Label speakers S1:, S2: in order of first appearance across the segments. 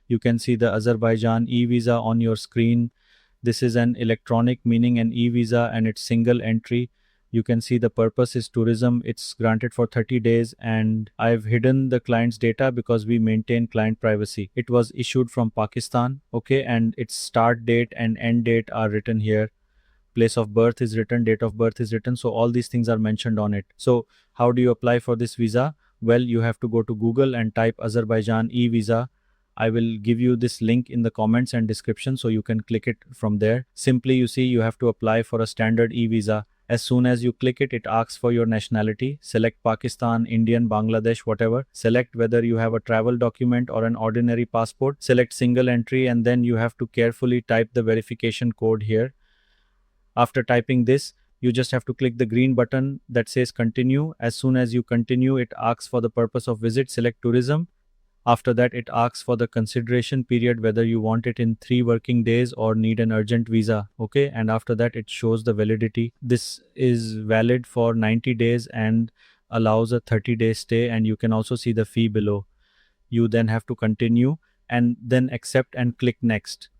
S1: You can see the Azerbaijan EVisa on your screen. This is an electronic, meaning an EVisa, and it's single entry. You can see the purpose is tourism. It's granted for 30 days, and I've hidden the client's data because we maintain client privacy. It was issued from Pakistan, okay, and its start date and end date are written here. Place of birth is written, date of birth is written, so all these things are mentioned on it. So how do you apply for this visa? Well, you have to go to Google and type Azerbaijan e-visa. I will give you this link in the comments and description so you can click it from there. Simply, you see, you have to apply for a standard e-visa. As soon as you click it, it asks for your nationality. Select Pakistan, Indian, Bangladesh, whatever. Select whether you have a travel document or an ordinary passport. Select single entry, and then you have to carefully type the verification code here. After typing this, you just have to click the green button that says continue. As soon as you continue, it asks for the purpose of visit. Select tourism. After that, it asks for the consideration period, whether you want it in 3 working days or need an urgent visa. Okay, and after that, it shows the validity. This is valid for 90 days and allows a 30-day stay, and you can also see the fee below. You then have to continue and then accept and click next.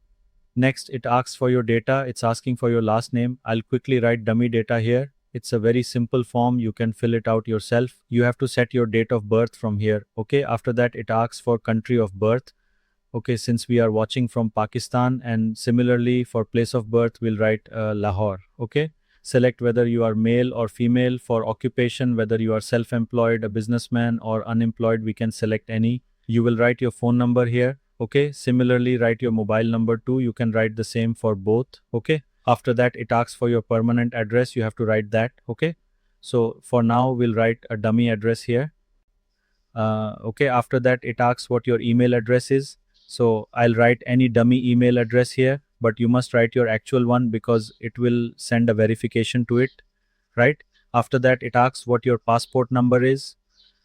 S1: Next, it asks for your data. It's asking for your last name. I'll quickly write dummy data here. It's a very simple form. You can fill it out yourself. You have to set your date of birth from here. Okay, after that, it asks for country of birth. Okay, since we are watching from Pakistan, and similarly for place of birth, we'll write Lahore. Okay, select whether you are male or female. For occupation, whether you are self-employed, a businessman, or unemployed, we can select any. You will write your phone number here. Okay, similarly, write your mobile number too. You can write the same for both. Okay. After that, it asks for your permanent address. You have to write that. Okay. So for now, we'll write a dummy address here. Okay. After that, it asks what your email address is. So I'll write any dummy email address here, but you must write your actual one because it will send a verification to it, right? After that, it asks what your passport number is.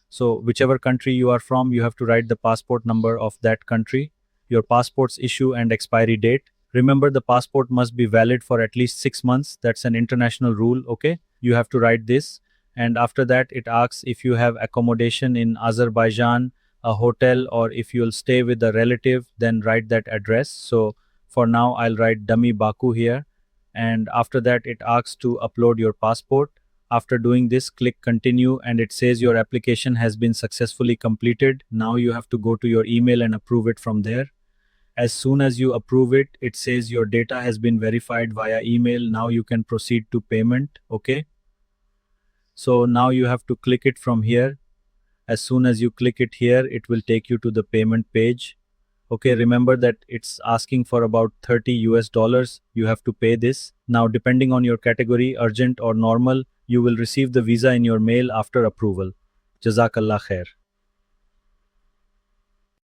S1: So whichever country you are from, you have to write the passport number of that country, your passport's issue and expiry date. Remember, the passport must be valid for at least 6 months. That's an international rule, okay? You have to write this. And after that, it asks if you have accommodation in Azerbaijan, a hotel, or if you'll stay with a relative, then write that address. So for now, I'll write dummy Baku here. And after that, it asks to upload your passport. After doing this, click continue, and it says your application has been successfully completed. Now you have to go to your email and approve it from there. As soon as you approve it, it says your data has been verified via email. Now you can proceed to payment. Okay. So now you have to click it from here. As soon as you click it here, it will take you to the payment page. Okay, remember that it's asking for about $30. You have to pay this. Now, depending on your category, urgent or normal, you will receive the visa in your mail after approval. Jazakallah khair.